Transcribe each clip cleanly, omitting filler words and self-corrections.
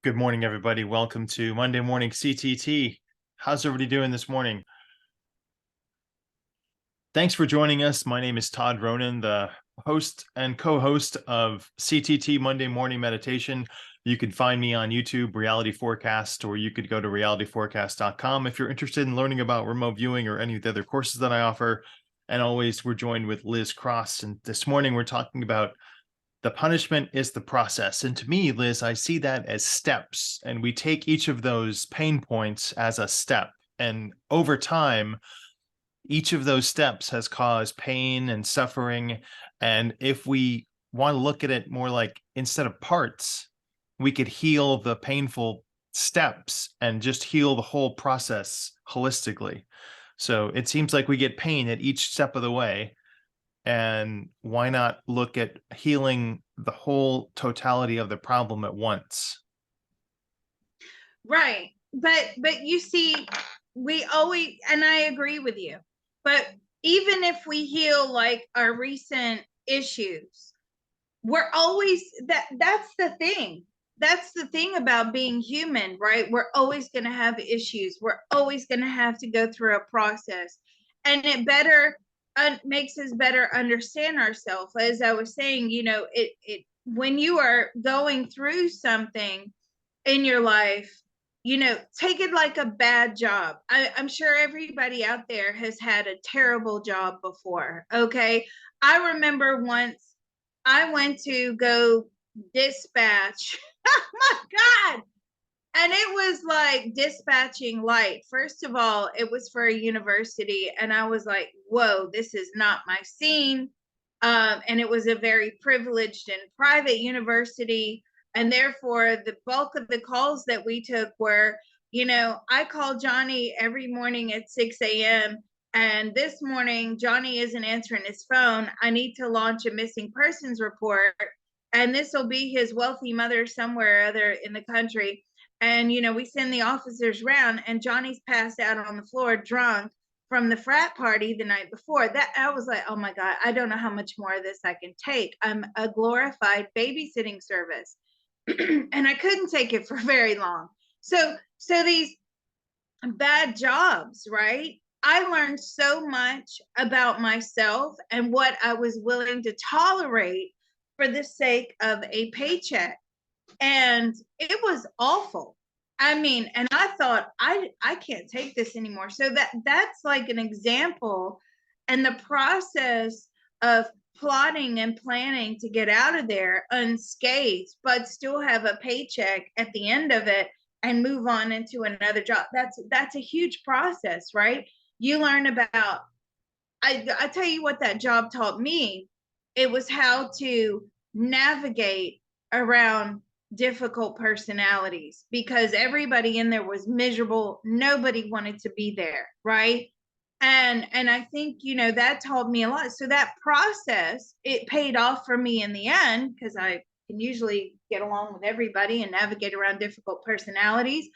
Good morning, everybody. Welcome to Monday Morning CTT. How's everybody doing this morning? Thanks for joining us. My name is Todd Ronan, the host and co-host of CTT Monday Morning Meditation. You can find me on YouTube, Reality Forecast, or you could go to realityforecast.com if you're interested in learning about remote viewing or any of the other courses that I offer. And always, we're joined with Liz Cross. And this morning, we're talking about the punishment is the process. And to me, Liz, I see that as steps. And we take each of those pain points as a step. And over time, each of those steps has caused pain and suffering. And if we want to look at it more like instead of parts, we could heal the painful steps and just heal the whole process holistically. So it seems like we get pain at each step of the way. And why not look at healing the whole totality of the problem at once? Right. But you see, we always, and I agree with you, but even if we heal like our recent issues, we're always that's the thing. That's the thing about being human, right? We're always going to have issues. We're always going to have to go through a process. And it better makes us better understand ourselves. As I was saying, it when you are going through something in your life, take it like a bad job. I'm sure everybody out there has had a terrible job before. Okay. I remember once I went to go dispatch. Oh my God. And it was like dispatching light. First of all, it was for a university. And I was like, whoa, this is not my scene. And it was a very privileged and private university. And therefore, the bulk of the calls that we took were, I call Johnny every morning at 6 a.m. And this morning, Johnny isn't answering his phone. I need to launch a missing persons report. And this will be his wealthy mother somewhere or other in the country. And, we send the officers around, and Johnny's passed out on the floor drunk from the frat party the night before. That I was like, oh my God, I don't know how much more of this I can take. I'm a glorified babysitting service. And I couldn't take it for very long. So these bad jobs, right? I learned so much about myself and what I was willing to tolerate for the sake of a paycheck. And it was awful. I mean, and I thought I can't take this anymore. So that's like an example, and the process of plotting and planning to get out of there unscathed, but still have a paycheck at the end of it and move on into another job. That's a huge process, right? You learn about, I tell you what that job taught me. It was how to navigate around difficult personalities, because everybody in there was miserable. Nobody wanted to be there, right? And I think, that taught me a lot. So that process, it paid off for me in the end, because I can usually get along with everybody and navigate around difficult personalities.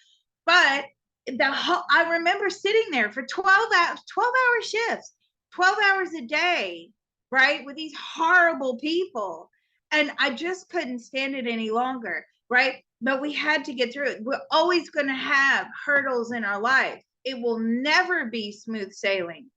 But I remember sitting there for 12-hour shifts, 12 hours a day, right, with these horrible people. And I just couldn't stand it any longer, right? But we had to get through it. We're always going to have hurdles in our life. It will never be smooth sailing.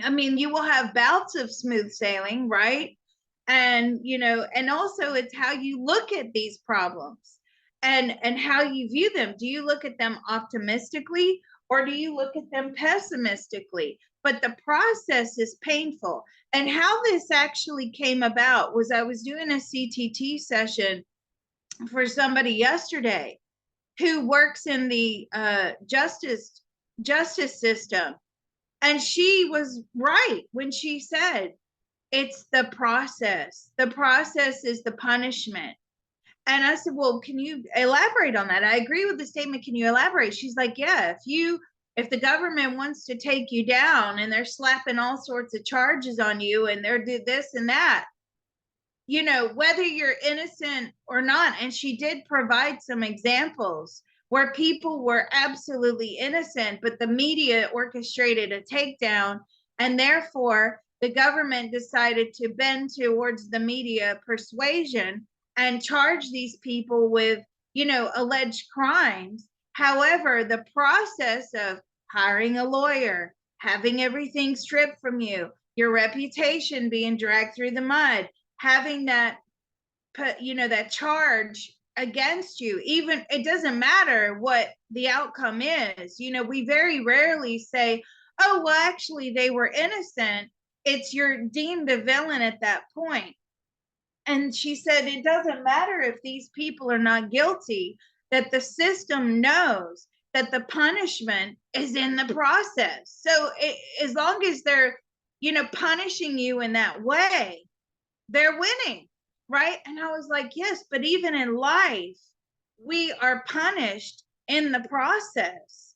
I mean, you will have bouts of smooth sailing, right? And, and also it's how you look at these problems and how you view them. Do you look at them optimistically, or do you look at them pessimistically? But the process is painful. And how this actually came about was I was doing a CTT session for somebody yesterday who works in the justice system. And she was right when she said, it's the process. The process is the punishment. And I said, well, can you elaborate on that? I agree with the statement. Can you elaborate? She's like, yeah, if the government wants to take you down and they're slapping all sorts of charges on you and they're do this and that, you know, whether you're innocent or not. And she did provide some examples where people were absolutely innocent, but the media orchestrated a takedown, and therefore the government decided to bend towards the media persuasion and charge these people with, you know, alleged crimes. However, the process of hiring a lawyer, having everything stripped from you, your reputation being dragged through the mud, having that, you know, that charge against you, even it doesn't matter what the outcome is. You know, we very rarely say, oh, well, actually, they were innocent. It's you're deemed a villain at that point. And she said, it doesn't matter if these people are not guilty, that the system knows that the punishment is in the process. So as long as they're, you know, punishing you in that way, they're winning, right? And I was like, yes, but even in life, we are punished in the process.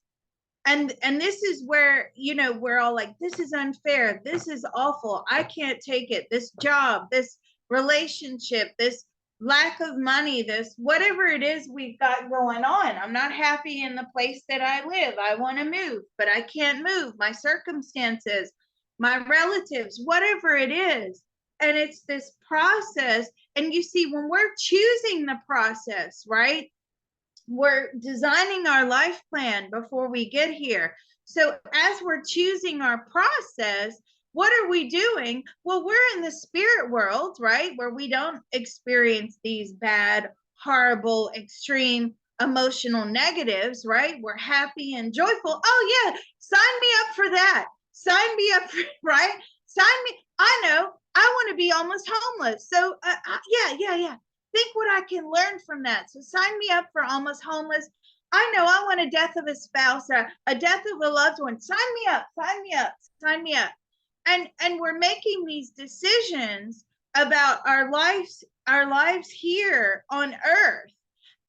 And this is where, you know, we're all like, this is unfair, this is awful, I can't take it, this job, this relationship, this lack of money, this whatever it is we've got going on. I'm not happy in the place that I live, I want to move, but I can't move, my circumstances, my relatives, whatever it is. And it's this process. And you see, when we're choosing the process, right, we're designing our life plan before we get here. So as we're choosing our process, what are we doing? Well, we're in the spirit world, right? Where we don't experience these bad, horrible, extreme emotional negatives, right? We're happy and joyful. Oh yeah, sign me up for that. Sign me up, for, right? Sign me. I know. I want to be almost homeless. So yeah. Think what I can learn from that. So sign me up for almost homeless. I know I want a death of a spouse or a death of a loved one. Sign me up, sign me up, sign me up. And we're making these decisions about our lives here on earth.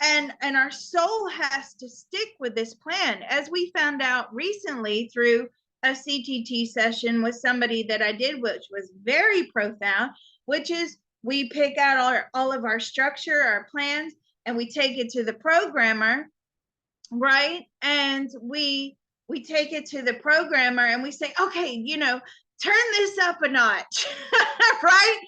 And our soul has to stick with this plan. As we found out recently through a CTT session with somebody that I did, which was very profound, which is we pick out all of our structure, our plans, and we take it to the programmer, right? And we take it to the programmer and we say, okay, you know, turn this up a notch, right?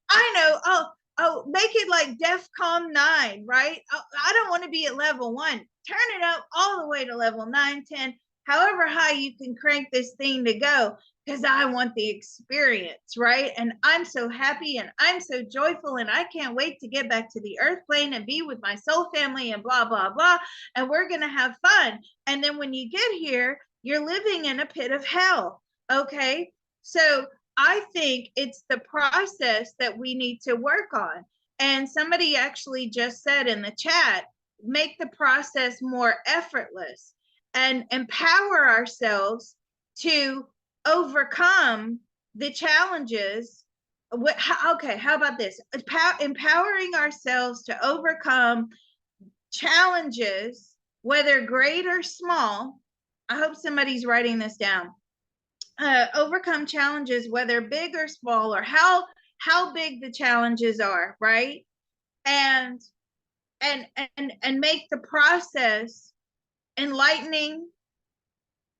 I know. Oh, make it like DEFCON 9, right? I don't want to be at level 1. Turn it up all the way to level 9, 10, however high you can crank this thing to go, because I want the experience, right? And I'm so happy and I'm so joyful and I can't wait to get back to the earth plane and be with my soul family and blah, blah, blah. And we're going to have fun. And then when you get here, you're living in a pit of hell. Okay. So I think it's the process that we need to work on. And somebody actually just said in the chat, make the process more effortless and empower ourselves to overcome the challenges. Okay, how about this? Empowering ourselves to overcome challenges, whether great or small. I hope somebody's writing this down. Overcome challenges, whether big or small, or how big the challenges are, right? And make the process enlightening,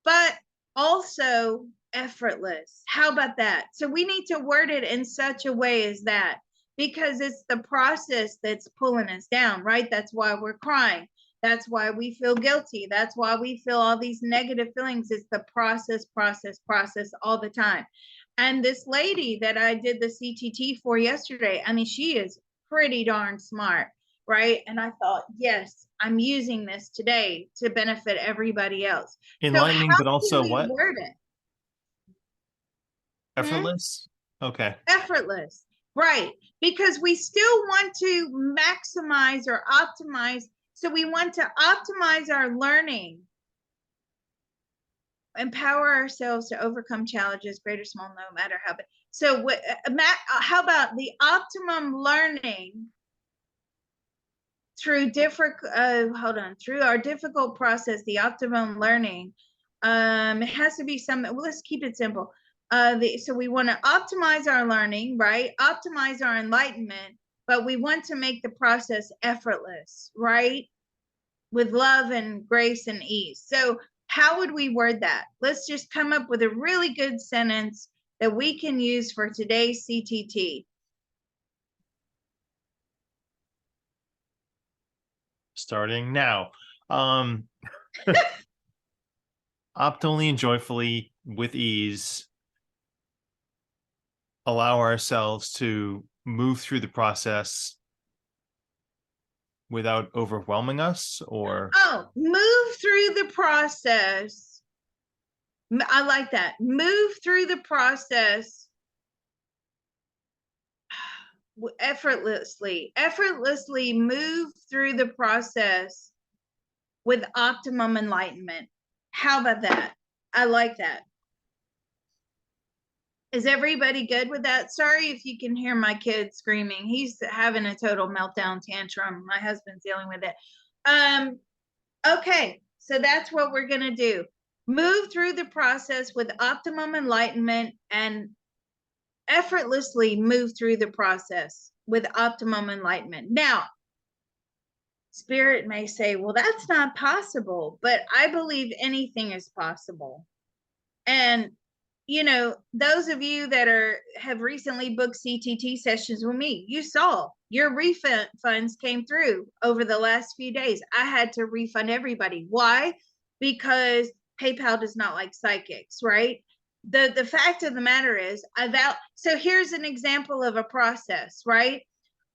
but also effortless. How about that? So we need to word it in such a way as that, because it's the process that's pulling us down, right? That's why we're crying. That's why we feel guilty. That's why we feel all these negative feelings. It's the process all the time. And this lady that I did the CTT for yesterday, I mean, she is pretty darn smart, right? And I thought, yes, I'm using this today to benefit everybody else. Enlightening, So but also what? word it? Effortless? Okay. Effortless, right? Because we still want to maximize or optimize. So we want to optimize our learning, empower ourselves to overcome challenges, great or small, no matter how big. So how about the optimum learning through through our difficult process, the optimum learning. It has to be let's keep it simple. So we want to optimize our learning, right? Optimize our enlightenment, but we want to make the process effortless, right? With love and grace and ease. So how would we word that? Let's just come up with a really good sentence that we can use for today's CTT. Starting now. Optimally and joyfully, with ease, allow ourselves to move through the process without overwhelming us, or move through the process. I like that. Move through the process effortlessly move through the process with optimum enlightenment. How about that? I like that. Is everybody good with that? Sorry if you can hear my kid screaming. He's having a total meltdown tantrum. My husband's dealing with it. Okay, so that's what we're going to do. Move through the process with optimum enlightenment and effortlessly move through the process with optimum enlightenment. Now, Spirit may say, well, that's not possible, but I believe anything is possible. And you know, those of you that have recently booked CTT sessions with me, you saw your refunds came through over the last few days. I had to refund everybody. Why? Because PayPal does not like psychics, right? The fact of the matter is, so here's an example of a process, right?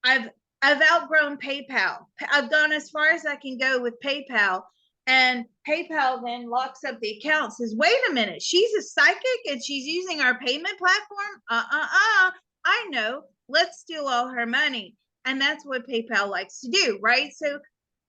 I've outgrown PayPal. I've gone as far as I can go with PayPal, and PayPal then locks up the account, says, wait a minute, she's a psychic and she's using our payment platform? I know, let's steal all her money. And that's what PayPal likes to do, right? So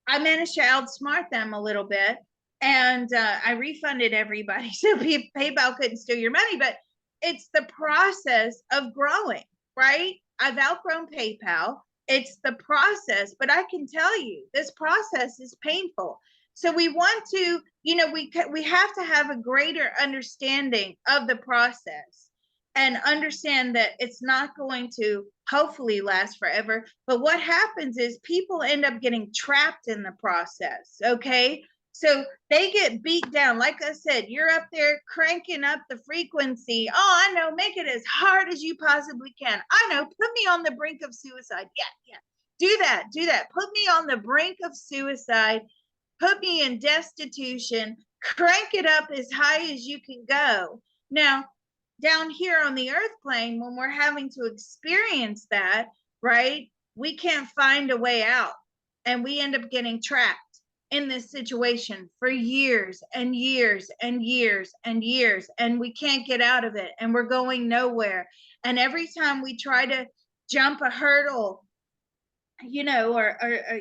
I managed to outsmart them a little bit, and I refunded everybody so PayPal couldn't steal your money. But it's the process of growing, right? I've outgrown PayPal. It's the process, but I can tell you this process is painful. So we want to, you know, we have to have a greater understanding of the process and understand that it's not going to hopefully last forever. But what happens is people end up getting trapped in the process, okay? So they get beat down. Like I said, you're up there cranking up the frequency. Oh, I know, make it as hard as you possibly can. I know, put me on the brink of suicide. Yeah. Do that. Put me on the brink of suicide. Put me in destitution. Crank it up as high as you can go. Now, down here on the earth plane, when we're having to experience that, right, we can't find a way out. And we end up getting trapped in this situation for years and years and years and years, and we can't get out of it, and we're going nowhere. And every time we try to jump a hurdle, you know, or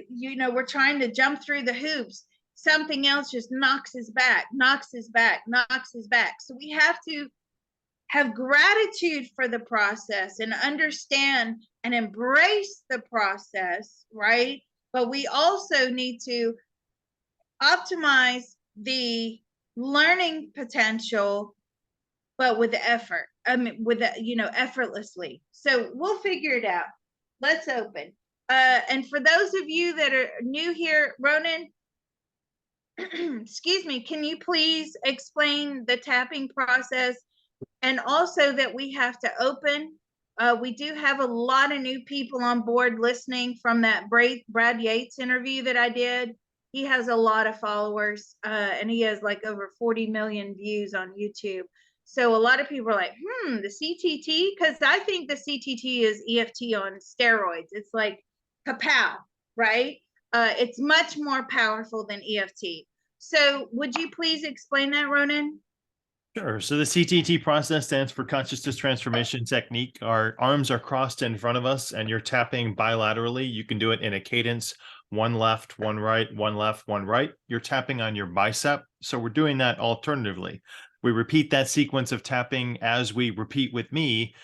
you know, we're trying to jump through the hoops, something else just knocks us back. So we have to have gratitude for the process and understand and embrace the process, right? But we also need to optimize the learning potential, but with effort. I mean, with you know, effortlessly. So we'll figure it out. Let's open. And for those of you that are new here, Ronan, excuse me, can you please explain the tapping process, and also that we have to open? We do have a lot of new people on board listening from that Brad Yates interview that I did. He has a lot of followers, and he has like over 40 million views on YouTube. So a lot of people are like, the CTT, because I think the CTT is EFT on steroids. It's like kapow, right? It's much more powerful than EFT. So would you please explain that, Ronan? Sure. So the CTT process stands for consciousness transformation technique. Our arms are crossed in front of us and you're tapping bilaterally. You can do it in a cadence, one left, one right, one left, one right. You're tapping on your bicep. So we're doing that alternatively. We repeat that sequence of tapping as we repeat with me,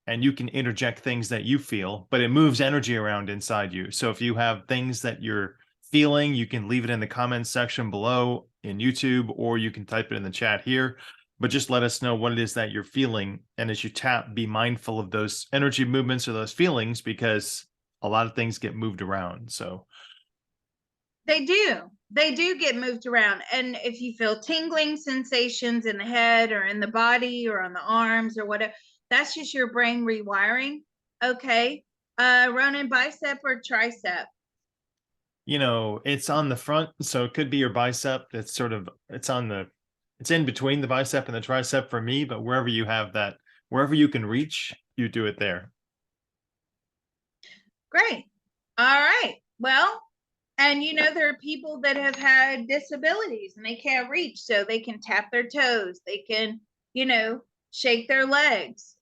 and you can interject things that you feel, but it moves energy around inside you. So if you have things that you're feeling, you can leave it in the comments section below in YouTube, or you can type it in the chat here. but just let us know what it is that you're feeling. And as you tap, be mindful of those energy movements or those feelings, because a lot of things get moved around. So they do get moved around. And if you feel tingling sensations in the head or in the body or on the arms or whatever, that's just your brain rewiring. Okay. Ronan, bicep or tricep? it's on the front, so it could be your bicep. It's in between the bicep and the tricep for me, but wherever you have that, wherever you can reach, you do it there. Great. All right. Well, and there are people that have had disabilities and they can't reach, so they can tap their toes. They can, shake their legs.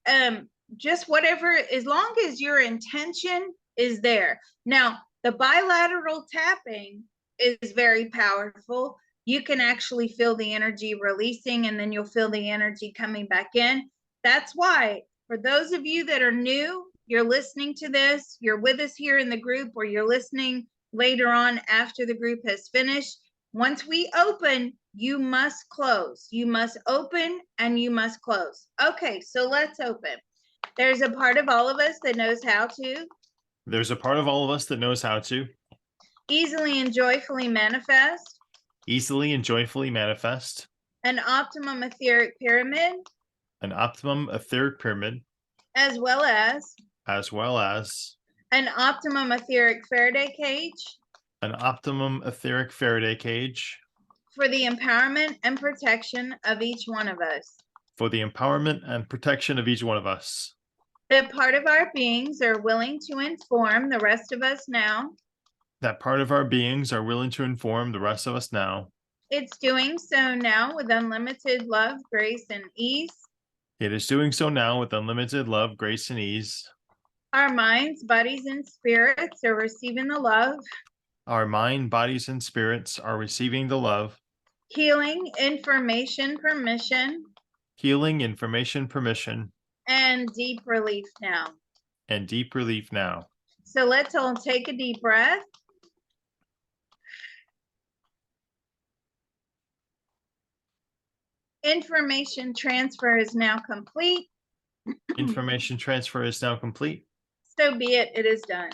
Just whatever, as long as your intention is there. Now, the bilateral tapping is very powerful. You can actually feel the energy releasing, and then you'll feel the energy coming back in. That's why, for those of you that are new, you're listening to this, you're with us here in the group, or you're listening later on after the group has finished. Once we open, you must close. You must open and you must close. Okay, so let's open. There's a part of all of us that knows how to. There's a part of all of us that knows how to Easily and joyfully manifest. Easily and joyfully manifest. An optimum etheric pyramid. An optimum etheric pyramid. As well as. An optimum etheric Faraday cage. An optimum etheric Faraday cage. For the empowerment and protection of each one of us. For the empowerment and protection of each one of us. That part of our beings are willing to inform the rest of us now. That part of our beings are willing to inform the rest of us now. It's doing so now with unlimited love, grace, and ease. It is doing so now with unlimited love, grace, and ease. Our minds, bodies, and spirits are receiving the love. Our mind, bodies, and spirits are receiving the love. Healing, information, permission. Healing, information, permission. And deep relief now. And deep relief now. So let's all take a deep breath. Information transfer is now complete. Information transfer is now complete. So be it, it is done.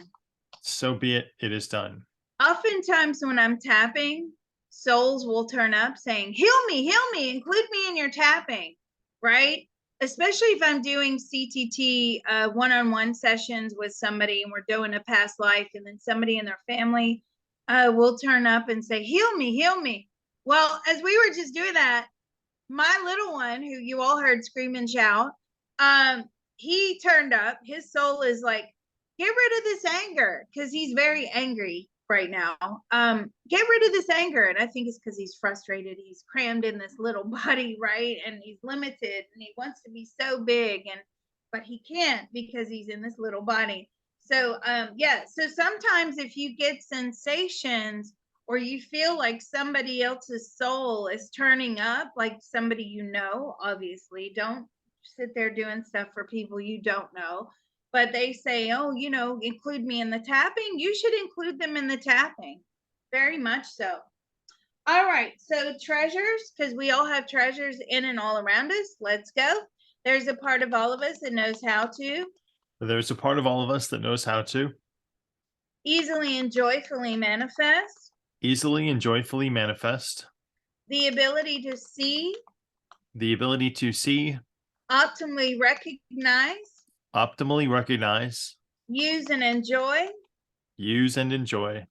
So be it, it is done. Oftentimes when I'm tapping, souls will turn up saying, heal me, include me in your tapping, right? Especially if I'm doing CTT one-on-one sessions with somebody and we're doing a past life, and then somebody in their family will turn up and say, heal me. Well, as we were just doing that, my little one, who you all heard scream and shout, he turned up. His soul is like, get rid of this anger, because he's very angry right now. Get rid of this anger. And I think it's because he's frustrated. He's crammed in this little body, right? And he's limited and he wants to be so big, but he can't because he's in this little body. So so sometimes if you get sensations or you feel like somebody else's soul is turning up, like somebody obviously don't sit there doing stuff for people you don't know, but they say, oh, include me in the tapping, you should include them in the tapping. Very much so. All right, so treasures, because we all have treasures in and all around us. Let's go. There's a part of all of us that knows how to. There's a part of all of us that knows how to. Easily and joyfully manifest. Easily and joyfully manifest. The ability to see. The ability to see. Optimally recognize. Optimally recognize. Use and enjoy. Use and enjoy.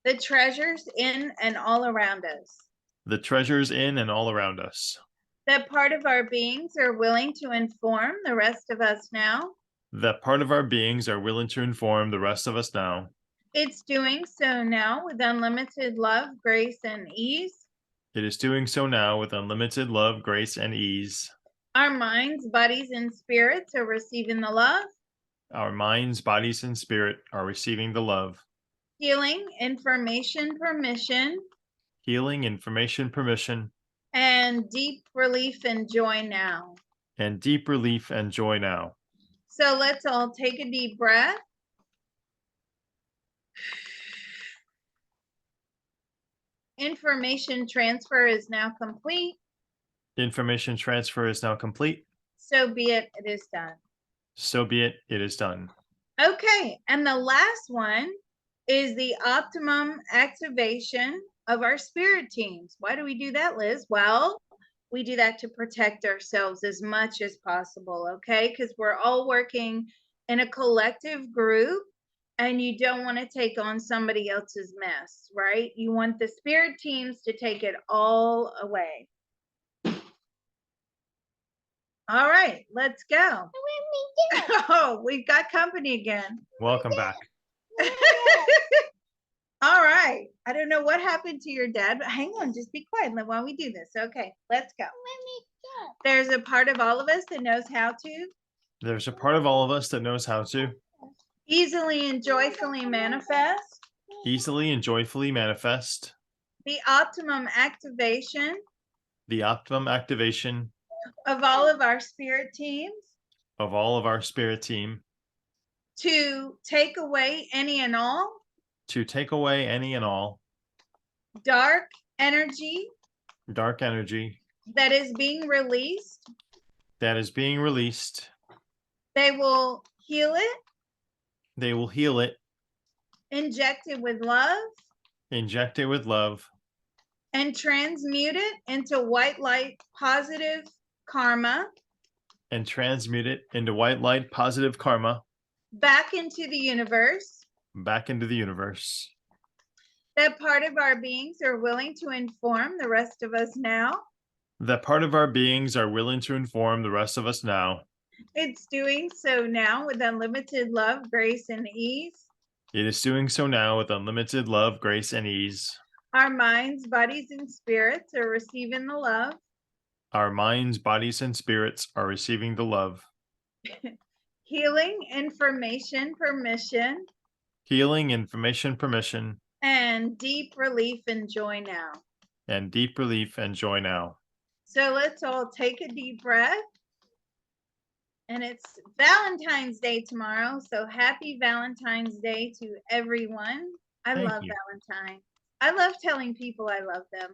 The treasures in and all around us. The treasures in and all around us. That part of our beings are willing to inform the rest of us now. That part of our beings are willing to inform the rest of us now. It's doing so now with unlimited love, grace, and ease. It is doing so now with unlimited love, grace, and ease. Our minds, bodies, and spirits are receiving the love. Our minds, bodies, and spirit are receiving the love. Healing, information, permission. Healing, information, permission. And deep relief and joy now. And deep relief and joy now. So let's all take a deep breath. Information transfer is now complete. Information transfer is now complete. So be it, it is done. So be it, it is done. Okay, and the last one is the optimum activation of our spirit teams. Why do we do that, Liz? Well, we do that to protect ourselves as much as possible, okay? Because we're all working in a collective group and you don't want to take on somebody else's mess, right? You want the spirit teams to take it all away. All right, let's go. Oh, we've got company again. Welcome back. All right. I don't know what happened to your dad, but hang on, just be quiet while we do this. Okay, let's go. There's a part of all of us that knows how to There's a part of all of us that knows how to easily and joyfully manifest easily and joyfully manifest the optimum activation the optimum activation of all of our spirit teams of all of our spirit team to take away any and all to take away any and all dark energy that is being released. that is being released. They will heal it, They will heal it, inject it with love, inject it with love, and transmute it into white light positive karma and transmute it into white light positive karma back into the universe. back into the universe. That part of our beings are willing to inform the rest of us now. That part of our beings are willing to inform the rest of us now. It's doing so now with unlimited love, grace, and ease. It is doing so now with unlimited love, grace, and ease. Our minds, bodies, and spirits are receiving the love. Our minds, bodies, and spirits are receiving the love. Healing, information, permission, Healing, information, permission, and deep relief and joy now. and deep relief and joy now. So let's all take a deep breath. And it's Valentine's Day tomorrow. So happy Valentine's Day to everyone. I Thank love you. Valentine. I love telling people I love them.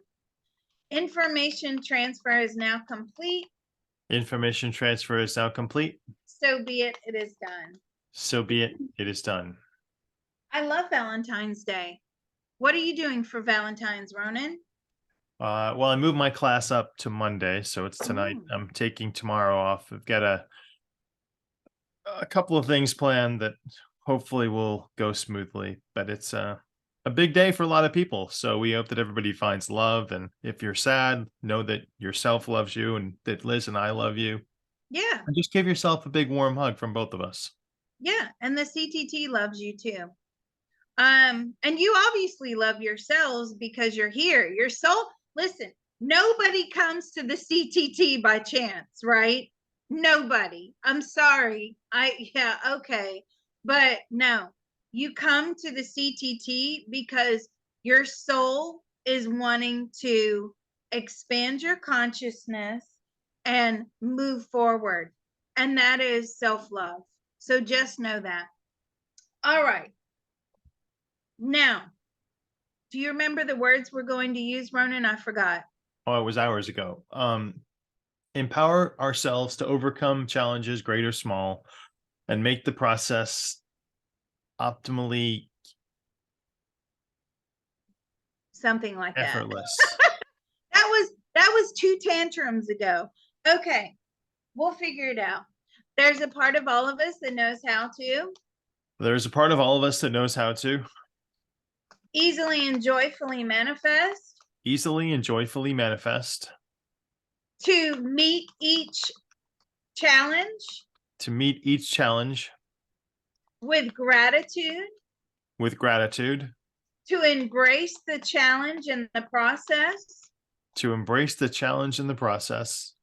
Information transfer is now complete. Information transfer is now complete. So be it, it is done. So be it, it is done. I love Valentine's Day. What are you doing for Valentine's, Ronan? Well, I moved my class up to Monday, so it's tonight. Ooh. I'm taking tomorrow off. I've got a couple of things planned that hopefully will go smoothly, but it's a big day for a lot of people. So we hope that everybody finds love. And if you're sad, know that yourself loves you and that Liz and I love you. Yeah, And just give yourself a big warm hug from both of us. yeah. And the CTT loves you too. And you obviously love yourselves because you're here. Your soul, listen, nobody comes to the CTT by chance, right? Nobody. I'm sorry. Yeah, okay. But no, you come to the CTT because your soul is wanting to expand your consciousness and move forward. And that is self-love. So just know that. All right. Now, do you remember the words we're going to use, Ronan? I forgot. Oh, it was hours ago. Empower ourselves to overcome challenges, great or small, and make the process optimally Something like that. effortless. That was 2 tantrums ago. Okay, we'll figure it out. There's a part of all of us that knows how to There's a part of all of us that knows how to easily and joyfully manifest, easily and joyfully manifest, to meet each challenge to meet each challenge with gratitude, to embrace the challenge and the process to embrace the challenge in the process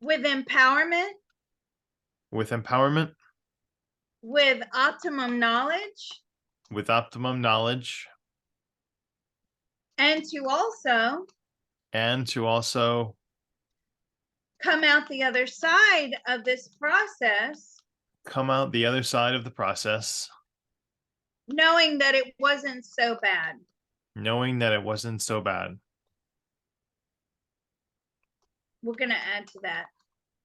with empowerment, with optimum knowledge, and to also come out the other side of this process, come out the other side of the process, knowing that it wasn't so bad. knowing that it wasn't so bad. We're going to add to that.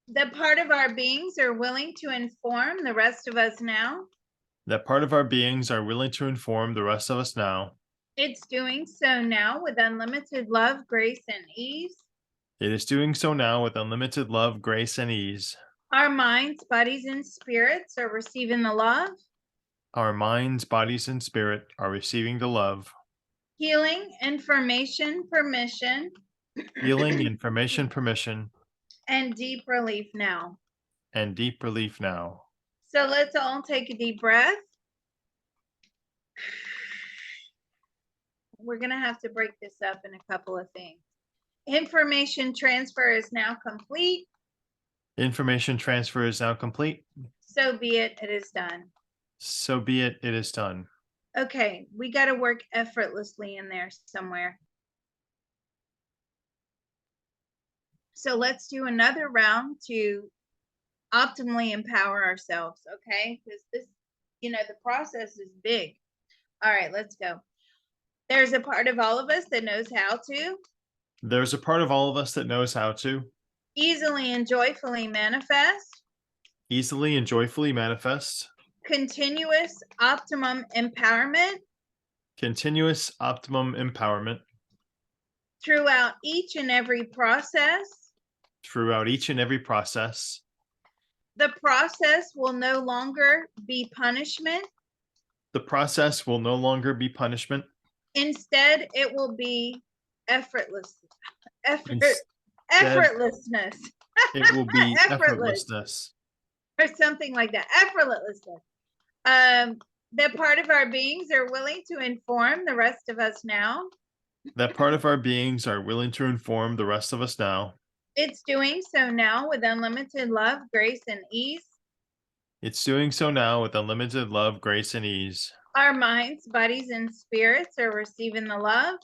That part of our beings are willing to inform the rest of us now. That part of our beings are willing to inform the rest of us now. It's doing so now with unlimited love, grace, and ease. It is doing so now with unlimited love, grace, and ease. Our minds, bodies, and spirits are receiving the love. Our minds, bodies, and spirit are receiving the love. Healing, information, permission. Healing, information, permission. And deep relief now. And deep relief now. So let's all take a deep breath. We're going to have to break this up in a couple of things. Information transfer is now complete. Information transfer is now complete. So be it, it is done. So be it, it is done. Okay, we got to work effortlessly in there somewhere. So let's do another round to optimally empower ourselves, okay? Because this, the process is big. All right, let's go. There's a part of all of us that knows how to. There's a part of all of us that knows how to. Easily and joyfully manifest. Easily and joyfully manifest. Continuous optimum empowerment. Continuous optimum empowerment. Throughout each and every process. Throughout each and every process. The process will no longer be punishment. The process will no longer be punishment. Instead, it will be effortlessness. It will be effortlessness. Or something like that. Effortlessness. That part of our beings are willing to inform the rest of us now. That part of our beings are willing to inform the rest of us now. It's doing so now with unlimited love, grace, and ease. It's doing so now with unlimited love, grace, and ease. Our minds, bodies, and spirits are receiving the love.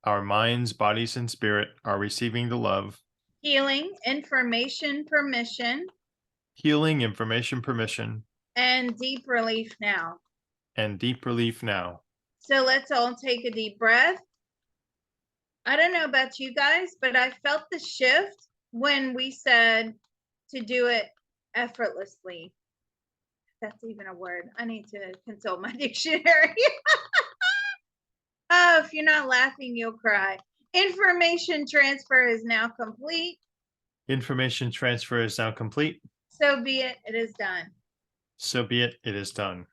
Our minds, bodies, and spirit are receiving the love. Healing, information, permission. Healing, information, permission. And deep relief now. And deep relief now. So let's all take a deep breath. I don't know about you guys, but I felt the shift when we said to do it effortlessly. That's even a word. I need to consult my dictionary. Oh, if you're not laughing, you'll cry. Information transfer is now complete. Information transfer is now complete. So be it, it is done. So be it, it is done.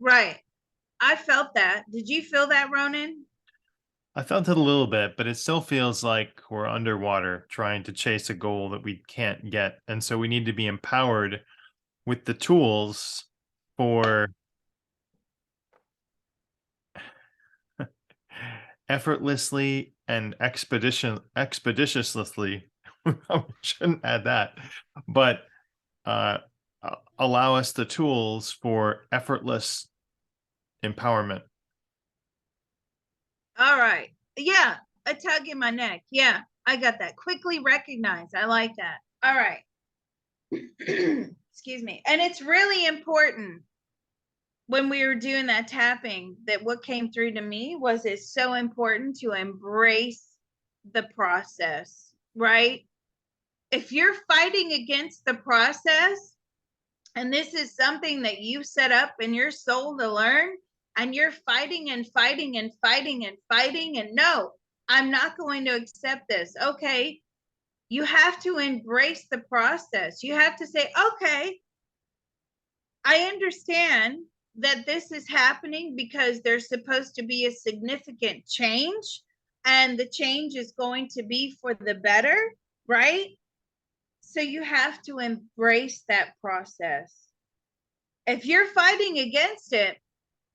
Right. I felt that. Did you feel that, Ronan? I felt it a little bit, but it still feels like we're underwater trying to chase a goal that we can't get. And so we need to be empowered with the tools for effortlessly and expeditiously. I shouldn't add that, but allow us the tools for effortless empowerment. All right. Yeah, a tug in my neck. Yeah, I got that. Quickly recognize. I like that. All right. Excuse me. And it's really important when we were doing that tapping that what came through to me was it's so important to embrace the process, right? If you're fighting against the process, and this is something that you set up in your soul to learn, and you're fighting and fighting and fighting and fighting, and no, I'm not going to accept this. Okay, you have to embrace the process. You have to say, okay, I understand that this is happening because there's supposed to be a significant change, and the change is going to be for the better, right? So you have to embrace that process. If you're fighting against it,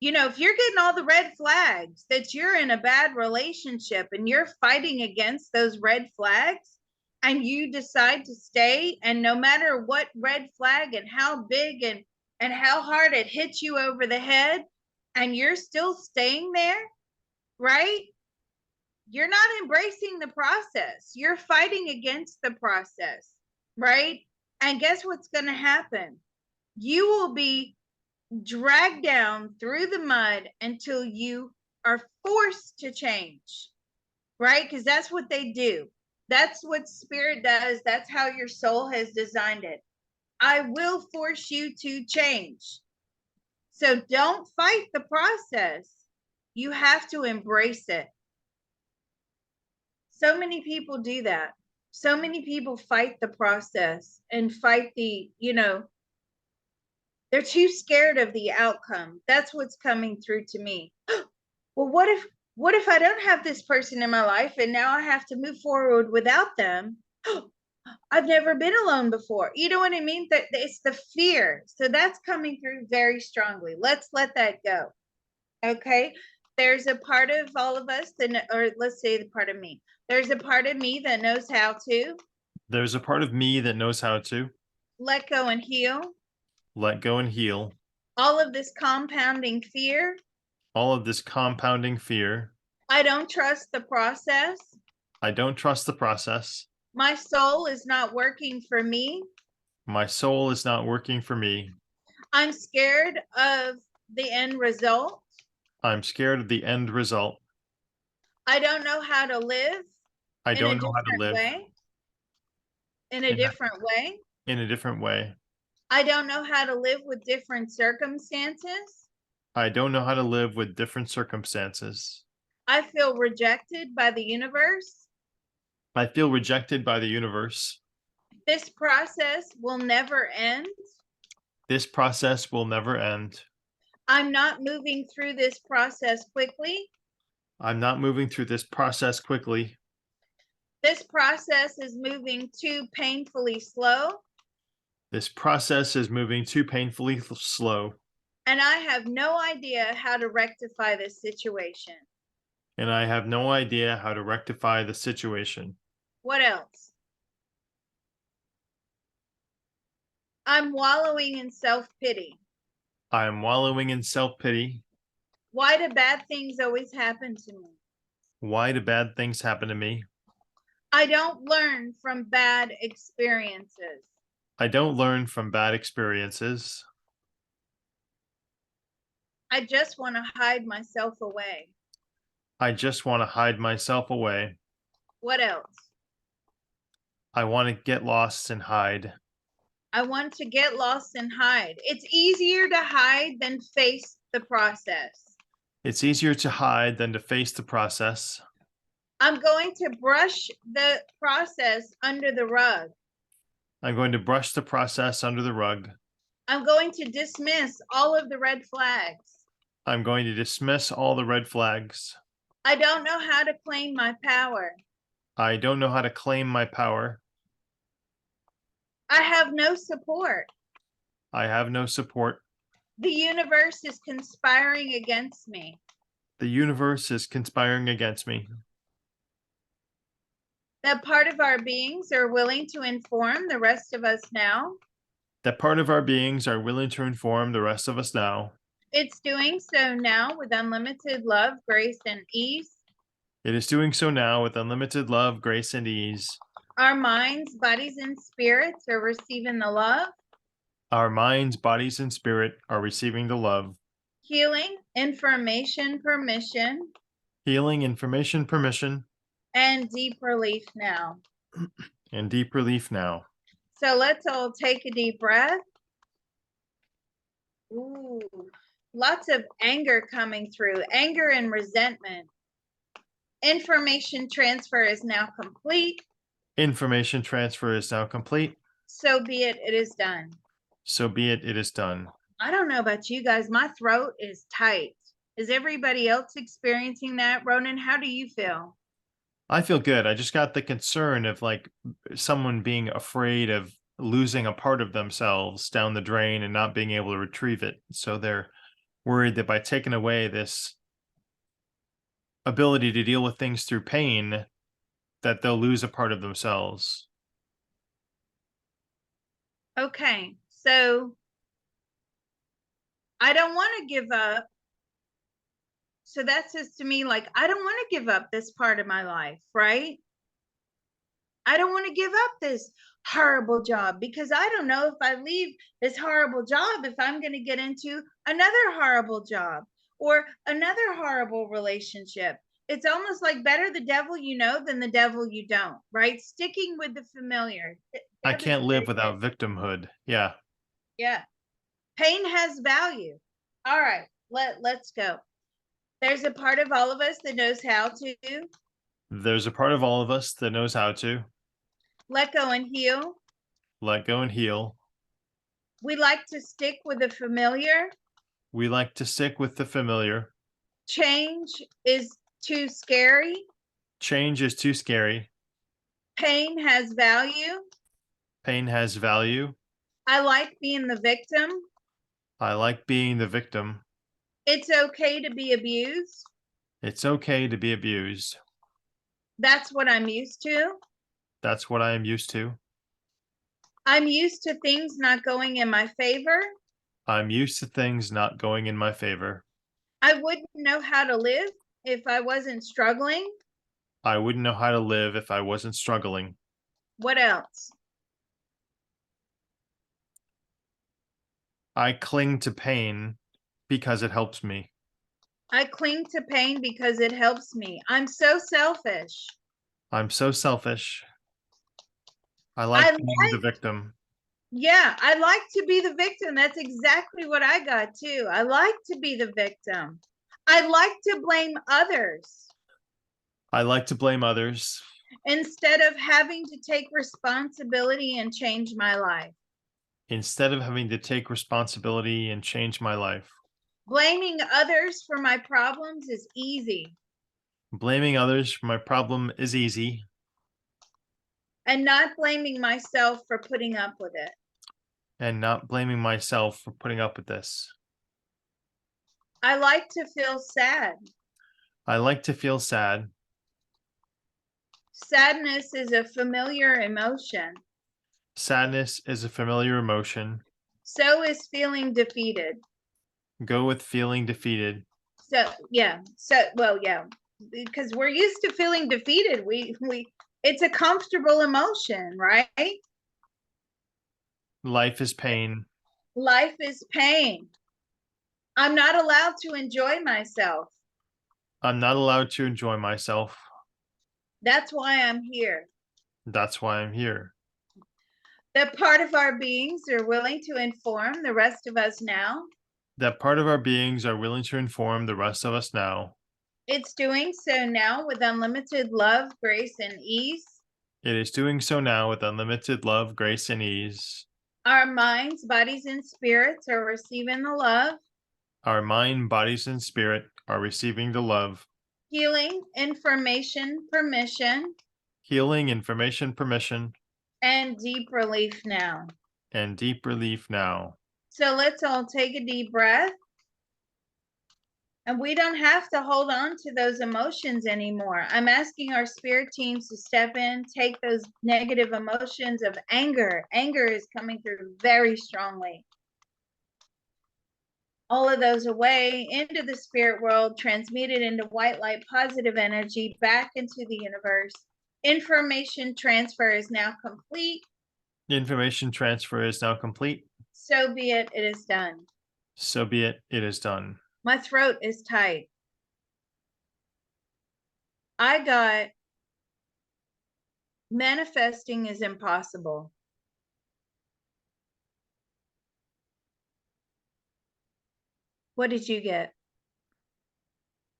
if you're getting all the red flags that you're in a bad relationship and you're fighting against those red flags and you decide to stay, and no matter what red flag and how big and how hard it hits you over the head, and you're still staying there, right? You're not embracing the process. You're fighting against the process, right? And guess what's going to happen? You will be dragged down through the mud until you are forced to change, right? Because that's what they do. That's what spirit does. That's how your soul has designed it. I will force you to change. So don't fight the process. You have to embrace it. So many people do that. So many people fight the process and fight the, they're too scared of the outcome. That's what's coming through to me. Well, what if I don't have this person in my life and now I have to move forward without them? I've never been alone before. You know what I mean? That it's the fear. So that's coming through very strongly. Let's let that go. Okay. There's a part of all of us that, or let's say the part of me. There's a part of me that knows how to There's a part of me that knows how to let go and heal. let go and heal. All of this compounding fear. All of this compounding fear. I don't trust the process. I don't trust the process. My soul is not working for me. My soul is not working for me. I'm scared of the end result. I'm scared of the end result. I don't know how to live I in a don't know how to different live way. In a different way. in a different way. I don't know how to live with different circumstances. I don't know how to live with different circumstances. I feel rejected by the universe. I feel rejected by the universe. This process will never end. This process will never end. I'm not moving through this process quickly. I'm not moving through this process quickly. This process is moving too painfully slow. This process is moving too painfully slow. And I have no idea how to rectify this situation. And I have no idea how to rectify the situation. What else? I'm wallowing in self-pity. I am wallowing in self-pity. Why do bad things always happen to me? Why do bad things happen to me? I don't learn from bad experiences. I don't learn from bad experiences. I just want to hide myself away. I just want to hide myself away. What else? I want to get lost and hide. I want to get lost and hide. It's easier to hide than face the process. It's easier to hide than to face the process. I'm going to brush the process under the rug. I'm going to brush the process under the rug. I'm going to dismiss all of the red flags. I'm going to dismiss all the red flags. I don't know how to claim my power. I don't know how to claim my power. I have no support. I have no support. The universe is conspiring against me. The universe is conspiring against me. That part of our beings are willing to inform the rest of us now. That part of our beings are willing to inform the rest of us now. It's doing so now with unlimited love, grace, and ease. It is doing so now with unlimited love, grace, and ease. Our minds, bodies, and spirits are receiving the love. Our minds, bodies, and spirit are receiving the love. Healing, information, permission. Healing, information, permission. And deep relief now. And deep relief now. So let's all take a deep breath. Ooh, lots of anger coming through, anger and resentment. Information transfer is now complete. Information transfer is now complete. So be it, it is done. So be it, it is done. I don't know about you guys, my throat is tight. Is everybody else experiencing that? Ronan, how do you feel? I feel good. I just got the concern of like someone being afraid of losing a part of themselves down the drain and not being able to retrieve it. So they're worried that by taking away this ability to deal with things through pain, that they'll lose a part of themselves. Okay, so I don't want to give up. So that says to me, like, I don't want to give up this part of my life, right? I don't want to give up this horrible job because I don't know if I leave this horrible job, if I'm going to get into another horrible job. Or another horrible relationship. It's almost like better the devil you know than the devil you don't, right? Sticking with the familiar. I can't live Devastated. without victimhood. Yeah. Yeah. Pain has value. All right, let's go. There's a part of all of us that knows how to There's a part of all of us that knows how to let go and heal. let go and heal. We like to stick with the familiar. We like to stick with the familiar. Change is too scary. Change is too scary. Pain has value. Pain has value. I like being the victim. I like being the victim. It's okay to be abused. It's okay to be abused. That's what I'm used to. That's what I am used to. I'm used to things not going in my favor. I'm used to things not going in my favor. I wouldn't know how to live if I wasn't struggling. I wouldn't know how to live if I wasn't struggling. What else? I cling to pain because it helps me. I cling to pain because it helps me. I'm so selfish. I'm so selfish. I I like being the victim. Yeah, I like to be the victim. That's exactly what I got too. I like to be the victim. I like to blame others I like to blame others instead of having to take responsibility and change my life. instead of having to take responsibility and change my life. Blaming others for my problems is easy, Blaming others for my problem is easy, and not blaming myself for putting up with it. and not blaming myself for putting up with this. I like to feel sad. I like to feel sad. Sadness is a familiar emotion. Sadness is a familiar emotion. So is feeling defeated. Go with feeling defeated. So yeah. Yeah. Because we're used to feeling defeated. We it's a comfortable emotion, right? Life is pain. Life is pain. I'm not allowed to enjoy myself. I'm not allowed to enjoy myself. That's why I'm here. That's why I'm here. That part of our beings are willing to inform the rest of us now. That part of our beings are willing to inform the rest of us now. It's doing so now with unlimited love, grace, and ease. It is doing so now with unlimited love, grace, and ease. Our minds, bodies, and spirits are receiving the love, Our mind, bodies, and spirit are receiving the love, healing, information, permission, healing, information, permission, and deep relief now. and deep relief now. So let's all take a deep breath. And we don't have to hold on to those emotions anymore. I'm asking our spirit teams to step in, take those negative emotions of anger. Anger is coming through very strongly. All of those away into the spirit world, transmuted into white light, positive energy, back into the universe. Information transfer is now complete. Information transfer is now complete. So be it, it is done. So be it, it is done. My throat is tight. I got manifesting is impossible. What did you get?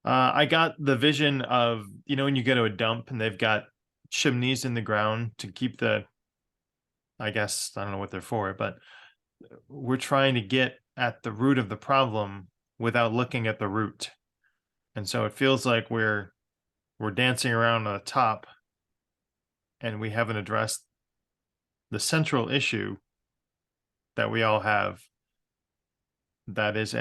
I got the vision of, when you go to a dump and they've got chimneys in the ground to keep I guess, I don't know what they're for, but we're trying to get at the root of the problem without looking at the root. And so it feels like we're dancing around on the top and we haven't addressed the central issue that we all have. That is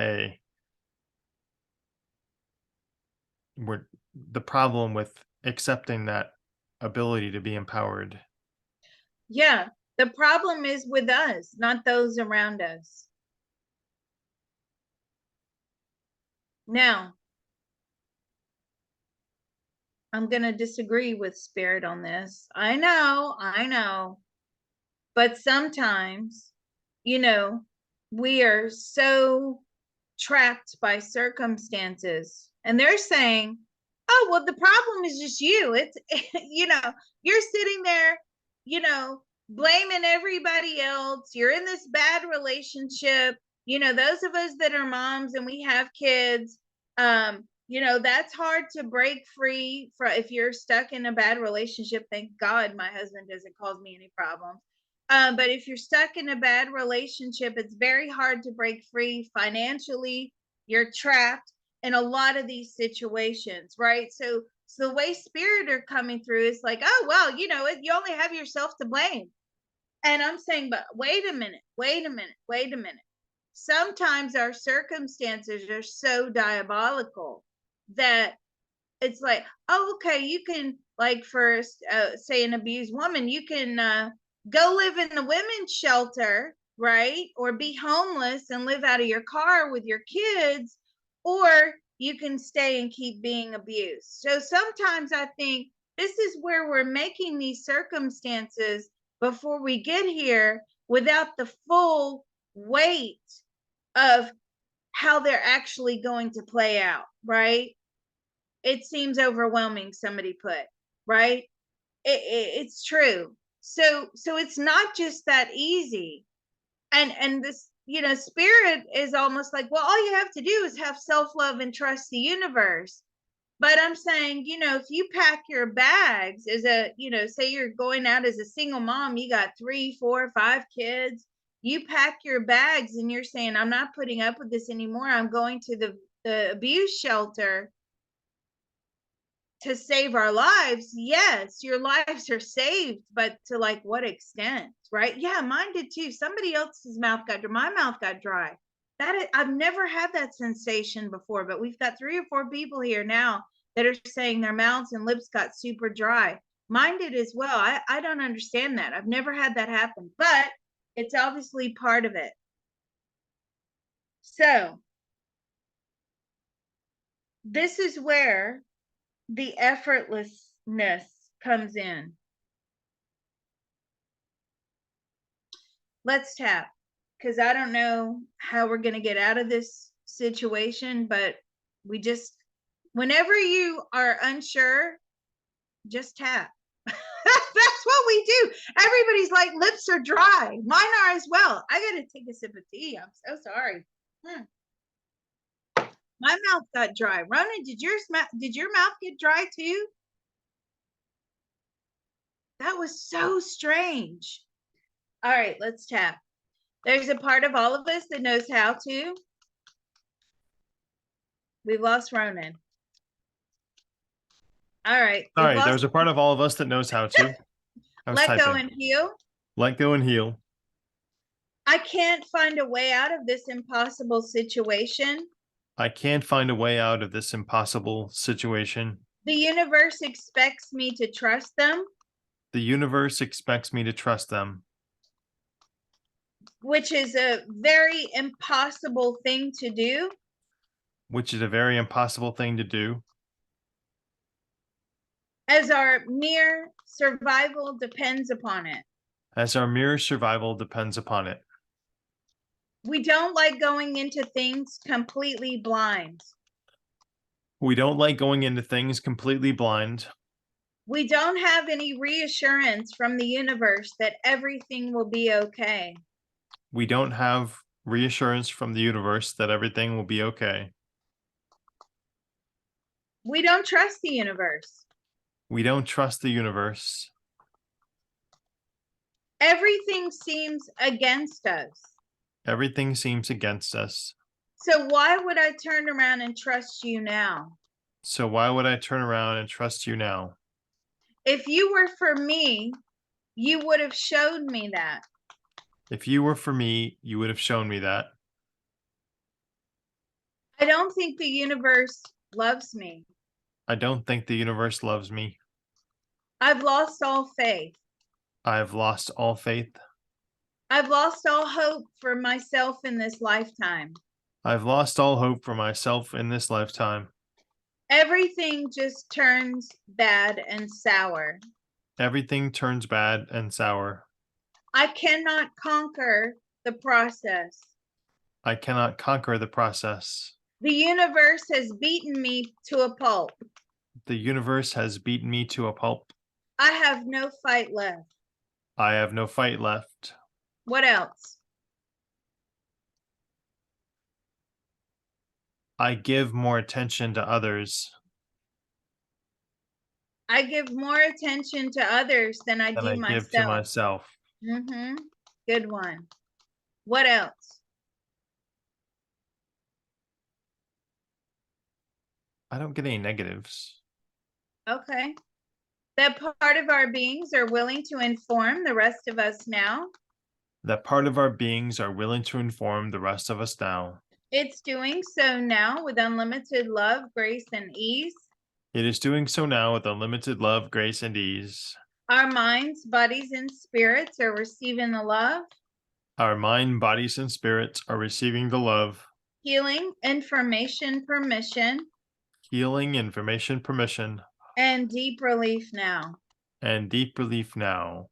the problem with accepting that ability to be empowered. Yeah, the problem is with us, not those around us. Now, I'm going to disagree with spirit on this. I know. But sometimes, we are so trapped by circumstances. And they're saying, oh, well, the problem is just you. It's, you're sitting there, blaming everybody else. You're in this bad relationship. Those of us that are moms and we have kids, that's hard to break free from if you're stuck in a bad relationship. Thank God my husband doesn't cause me any problems. But if you're stuck in a bad relationship, it's very hard to break free financially. You're trapped in a lot of these situations, right? So the way spirit are coming through is like, oh, well, you only have yourself to blame. And I'm saying, but wait a minute. Sometimes our circumstances are so diabolical that it's like, oh, okay, you can, like, for say an abused woman, you can go live in the women's shelter, right? Or be homeless and live out of your car with your kids, or you can stay and keep being abused. So sometimes I think this is where we're making these circumstances before we get here without the full weight of how they're actually going to play out, right? It seems overwhelming, somebody put, right? It's true. So it's not just that easy. And this, spirit is almost like, well, all you have to do is have self-love and trust the universe. But I'm saying, if you pack your bags as a, say you're going out as a single mom, you got 3, 4, 5 kids, you pack your bags and you're saying, I'm not putting up with this anymore. I'm going to the abuse shelter to save our lives. Yes, your lives are saved, but to like what extent, right? Yeah, mine did too. Somebody else's mouth got dry. My mouth got dry. I've never had that sensation before, but we've got 3 or 4 people here now that are saying their mouths and lips got super dry. Mine did as well. I don't understand that. I've never had that happen, but it's obviously part of it. So this is where the effortlessness comes in. Let's tap, because I don't know how we're going to get out of this situation, but whenever you are unsure, just tap. That's what we do. Everybody's like, lips are dry. Mine are as well. I got to take a sip of tea. I'm so sorry. My mouth got dry. Ronan, did your mouth get dry too? That was so strange. All right, let's tap. There's a part of all of us that knows how to. We've lost Ronan. All right. Sorry, there's a part of all of us that knows how to. Let go and heal. Let go and heal. I can't find a way out of this impossible situation. I can't find a way out of this impossible situation. The universe expects me to trust them. The universe expects me to trust them. Which is a very impossible thing to do. Which is a very impossible thing to do. As our mere survival depends upon it. As our mere survival depends upon it. We don't like going into things completely blind. We don't like going into things completely blind. We don't have any reassurance from the universe that everything will be okay. We don't have reassurance from the universe that everything will be okay. We don't trust the universe. We don't trust the universe. Everything seems against us. Everything seems against us. So why would I turn around and trust you now? So why would I turn around and trust you now? If you were for me, you would have showed me that. If you were for me, you would have shown me that. I don't think the universe loves me. I don't think the universe loves me. I've lost all faith. I've lost all faith. I've lost all hope for myself in this lifetime. I've lost all hope for myself in this lifetime. Everything just turns bad and sour. Everything turns bad and sour. I cannot conquer the process. I cannot conquer the process. The universe has beaten me to a pulp. The universe has beaten me to a pulp. I have no fight left. I have no fight left. What else? I give more attention to others I give more attention to others than I than do I give to myself. myself. Good one. What else? I don't get any negatives. Okay. That part of our beings are willing to inform the rest of us now. That part of our beings are willing to inform the rest of us now. It's doing so now with unlimited love, grace, and ease. It is doing so now with unlimited love, grace, and ease. Our minds, bodies, and spirits are receiving the love, Our mind, bodies, and spirits are receiving the love, healing, information, permission, healing, information, permission, and deep relief now. and deep relief now.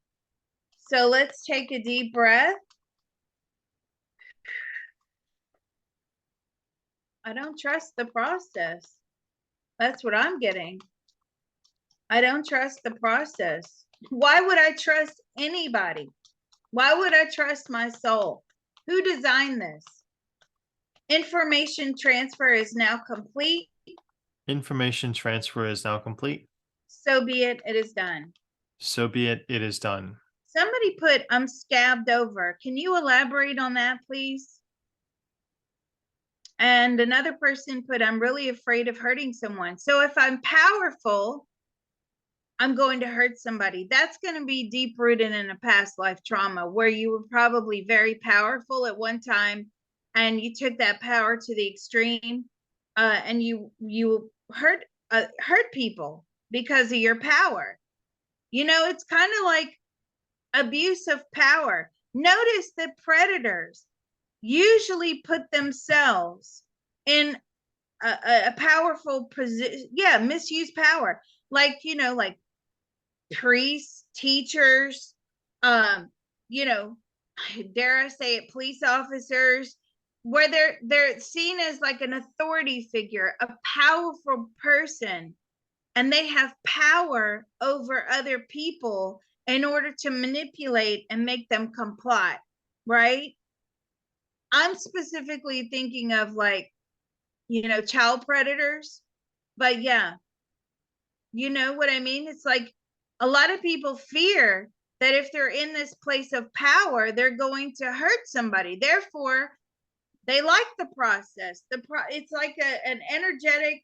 So let's take a deep breath. I don't trust the process. That's what I'm getting. I don't trust the process. Why would I trust anybody? Why would I trust my soul? Who designed this? Information transfer is now complete. Information transfer is now complete. So be it, it is done. So be it, it is done. Somebody put, I'm scabbed over. Can you elaborate on that, please? And another person put, I'm really afraid of hurting someone. So if I'm powerful, I'm going to hurt somebody. That's going to be deep rooted in a past life trauma where you were probably very powerful at one time and you took that power to the extreme, and you hurt people because of your power. You know, it's kind of like abuse of power. Notice that predators usually put themselves in a powerful position. Yeah, misuse power. Like, you know, like priests, teachers, you know, dare I say it, police officers, where they're seen as like an authority figure, a powerful person, and they have power over other people in order to manipulate and make them comply, right? I'm specifically thinking of like, you know, child predators, but yeah, you know what I mean? It's like a lot of people fear that if they're in this place of power, they're going to hurt somebody. Therefore, they like the process. It's like an energetic,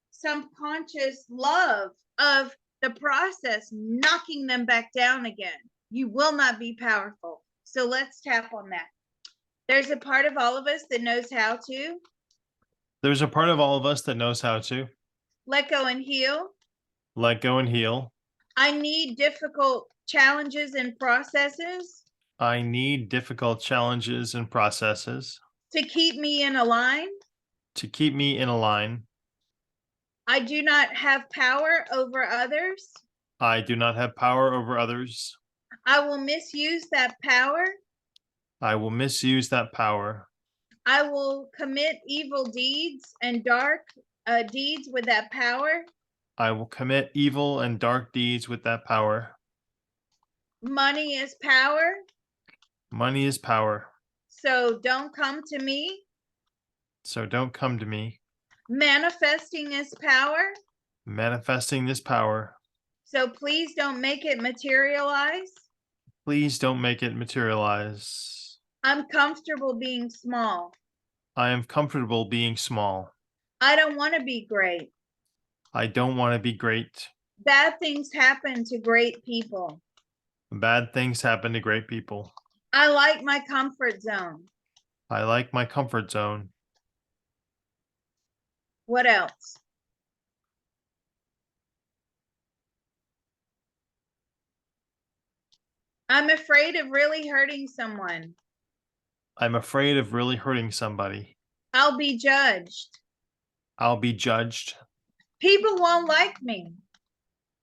subconscious love of the process, knocking them back down again. You will not be powerful. So let's tap on that. There's a part of all of us that knows how to There's a part of all of us that knows how to let go and heal. let go and heal. I need difficult challenges and processes I need difficult challenges and processes to keep me in a line. to keep me in a line. I do not have power over others. I do not have power over others. I will misuse that power. I will misuse that power. I will commit evil deeds and dark deeds with that power. I will commit evil and dark deeds with that power. Money is power. Money is power. So don't come to me. So don't come to me. Manifesting is power. Manifesting this power. So please don't make it materialize. Please don't make it materialize. I'm comfortable being small. I am comfortable being small. I don't want to be great. I don't want to be great. Bad things happen to great people. Bad things happen to great people. I like my comfort zone. I like my comfort zone. What else? I'm afraid of really hurting someone. I'm afraid of really hurting somebody. I'll be judged. I'll be judged. People won't like me.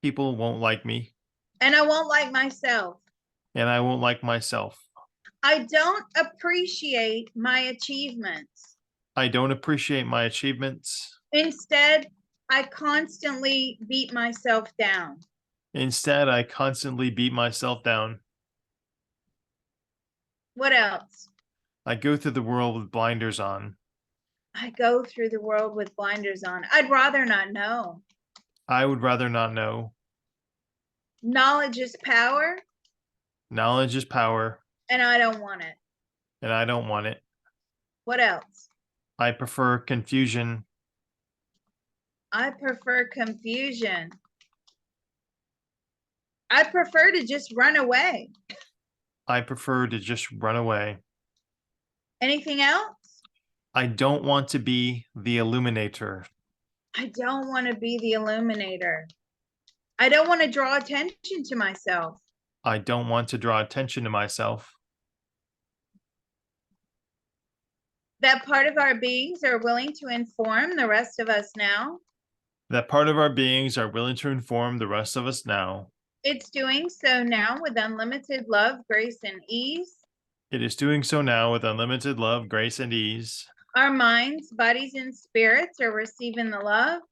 People won't like me. And I won't like myself. And I won't like myself. I don't appreciate my achievements. I don't appreciate my achievements. Instead, I constantly beat myself down. Instead, I constantly beat myself down. What else? I go through the world with blinders on. I go through the world with blinders on. I'd rather not know. I would rather not know. Knowledge is power, Knowledge is power, and I don't want it. and I don't want it. What else? I prefer confusion. I prefer confusion. I prefer to just run away. I prefer to just run away. Anything else? I don't want to be the illuminator. I don't want to be the illuminator. I don't want to draw attention to myself. I don't want to draw attention to myself. That part of our beings are willing to inform the rest of us now. That part of our beings are willing to inform the rest of us now. It's doing so now with unlimited love, grace, and ease. It is doing so now with unlimited love, grace, and ease. Our minds, bodies, and spirits are receiving the love.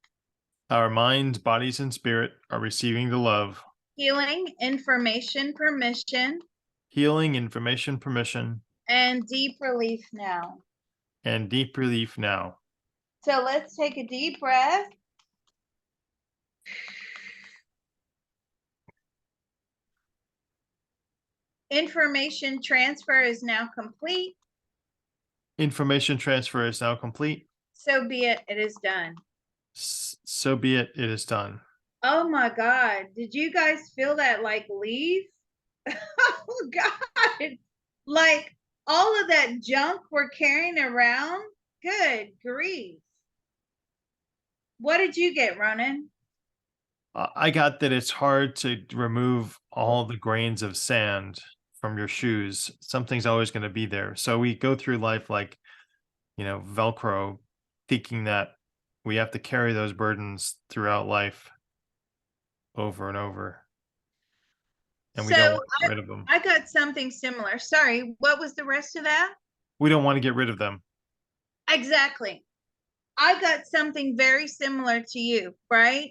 Our minds, bodies, and spirit are receiving the love. Healing, information, permission, Healing, information, permission, and deep relief now. and deep relief now. So let's take a deep breath. Information transfer is now complete. Information transfer is now complete. So be it, it is done. So be it, it is done. Oh my God. Did you guys feel that like leave? Oh God. Like all of that junk we're carrying around? Good grief. What did you get, Ronan? I got that it's hard to remove all the grains of sand from your shoes. Something's always going to be there. So we go through life like, Velcro, thinking that we have to carry those burdens throughout life over and over. And we don't want to get rid of them. I got something similar. Sorry, what was the rest of that? We don't want to get rid of them. Exactly. I got something very similar to you, right?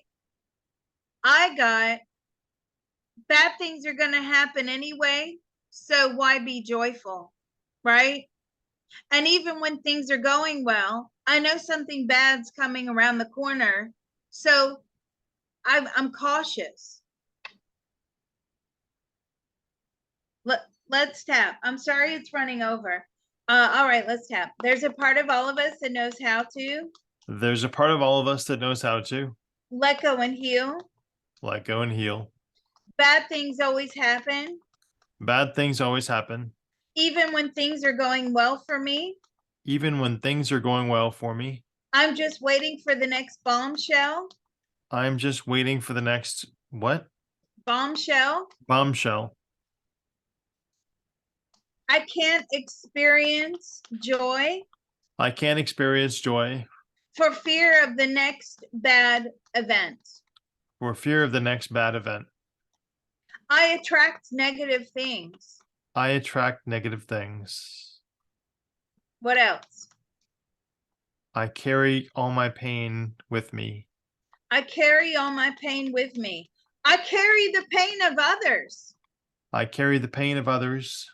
I got bad things are going to happen anyway. So why be joyful? Right? And even when things are going well, I know something bad's coming around the corner. So I'm cautious. Let's tap. I'm sorry it's running over. All right, let's tap. There's a part of all of us that knows how to. There's a part of all of us that knows how to let go and heal. Let go and heal. Bad things always happen. Bad things always happen. Even when things are going well for me. Even when things are going well for me. I'm just waiting for the next bombshell. I'm just waiting for the next what? Bombshell. Bombshell. I can't experience joy. I can't experience joy. For fear of the next bad event. For fear of the next bad event. I attract negative things. I attract negative things. What else? I carry all my pain with me. I carry all my pain with me. I carry the pain of others. I carry the pain of others.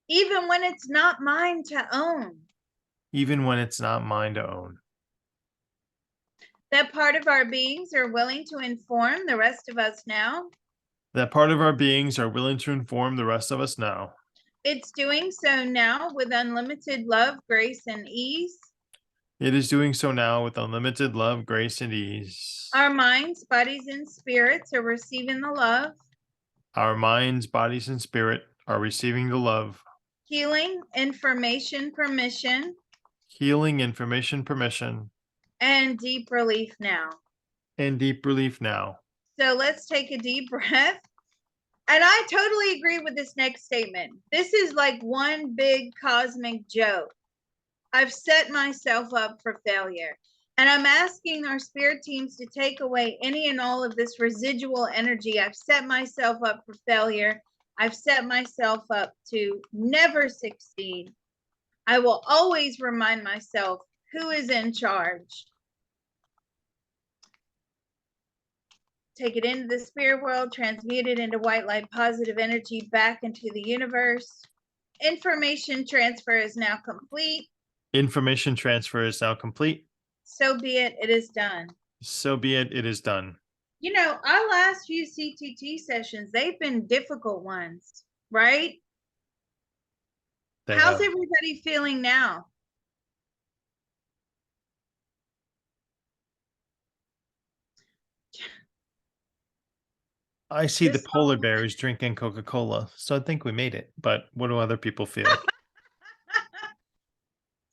Even when it's not mine to own. Even when it's not mine to own. That part of our beings are willing to inform the rest of us now. That part of our beings are willing to inform the rest of us now. It's doing so now with unlimited love, grace, and ease. It is doing so now with unlimited love, grace, and ease. Our minds, bodies, and spirits are receiving the love. Our minds, bodies, and spirit are receiving the love. Healing, information, permission. Healing, information, permission. And deep relief now. And deep relief now. So let's take a deep breath. And I totally agree with this next statement. This is like one big cosmic joke. I've set myself up for failure. And I'm asking our spirit teams to take away any and all of this residual energy. I've set myself up for failure. I've set myself up to never succeed. I will always remind myself who is in charge. Take it into the spirit world, transmute it into white light, positive energy back into the universe. Information transfer is now complete. Information transfer is now complete. So be it. It is done. So be it. It is done. You know, our last few CTT sessions, they've been difficult ones, right? How's everybody feeling now? I see the polar bears drinking Coca-Cola, so I think we made it. But what do other people feel?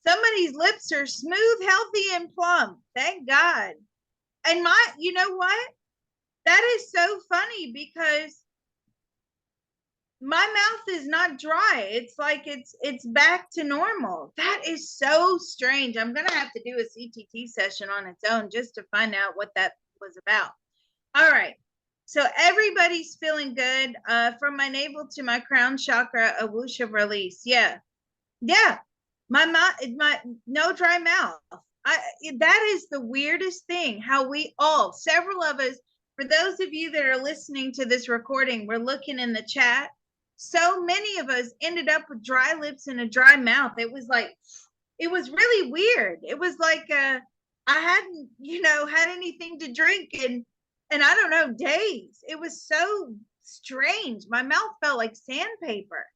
Somebody's lips are smooth, healthy, and plump. Thank God. And you know what? That is so funny because my mouth is not dry. It's like it's back to normal. That is so strange. I'm gonna have to do a CTT session on its own just to find out what that was about. All right. So everybody's feeling good. From my navel to my crown chakra, a whoosh of release. Yeah. My mouth, my no dry mouth. That is the weirdest thing. How we all, several of us, for those of you that are listening to this recording, we're looking in the chat. So many of us ended up with dry lips and a dry mouth. It was really weird. It was like I hadn't, had anything to drink and I don't know, days. It was so strange. My mouth felt like sandpaper.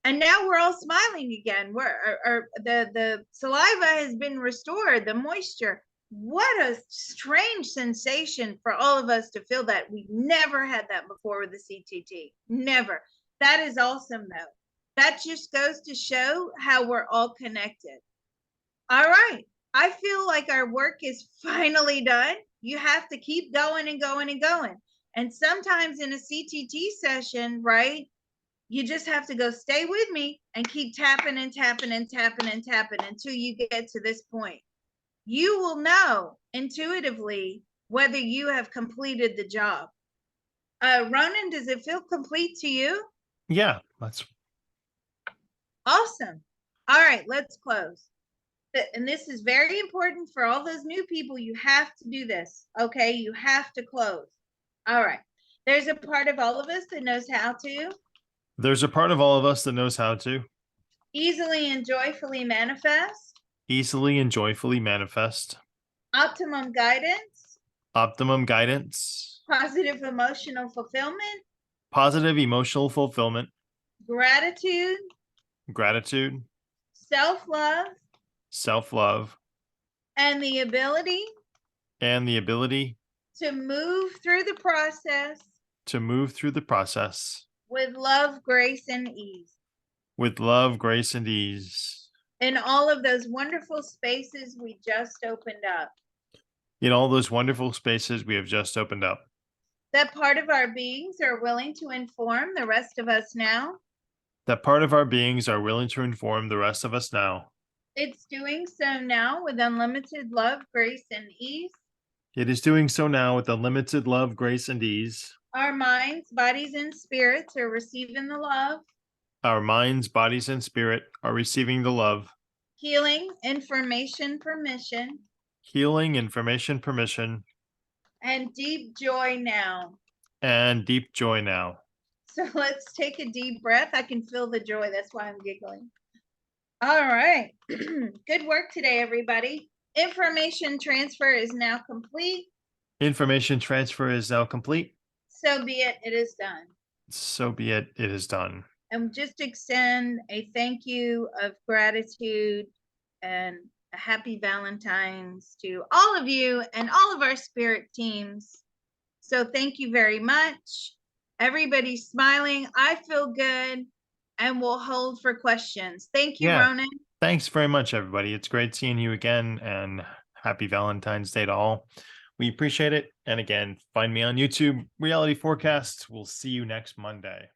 And now we're all smiling again. The saliva has been restored, the moisture. What a strange sensation for all of us to feel that. We never had that before with the CTT. Never. That is awesome, though. That just goes to show how we're all connected. All right. I feel like our work is finally done. You have to keep going and going and going. And sometimes in a CTT session, right, you just have to go stay with me and keep tapping and tapping and tapping and tapping until you get to this point. You will know intuitively whether you have completed the job. Ronan, does it feel complete to you? Yeah, that's awesome. All right, let's close. And this is very important for all those new people. You have to do this. Okay, you have to close. All right. There's a part of all of us that knows how to. There's a part of all of us that knows how to easily and joyfully manifest. Easily and joyfully manifest. Optimum guidance. Optimum guidance. Positive emotional fulfillment. Positive emotional fulfillment. Gratitude. Gratitude. Self-love. Self-love. And the ability. And the ability. To move through the process. To move through the process. With love, grace, and ease. With love, grace, and ease. In all of those wonderful spaces we just opened up. In all those wonderful spaces we have just opened up. That part of our beings are willing to inform the rest of us now. That part of our beings are willing to inform the rest of us now. It's doing so now with unlimited love, grace, and ease. It is doing so now with unlimited love, grace, and ease. Our minds, bodies, and spirits are receiving the love. Our minds, bodies, and spirit are receiving the love. Healing, information, permission. Healing, information, permission. And deep joy now. And deep joy now. So let's take a deep breath. I can feel the joy. That's why I'm giggling. All right. Good work today, everybody. Information transfer is now complete. Information transfer is now complete. So be it. It is done. So be it. It is done. And just extend a thank you of gratitude and a happy Valentines to all of you and all of our spirit teams. So thank you very much. Everybody's smiling. I feel good. And we'll hold for questions. Thank you, Ronan. Thanks very much, everybody. It's great seeing you again, and happy Valentine's Day to all. We appreciate it. And again, find me on YouTube, Reality Forecast. We'll see you next Monday.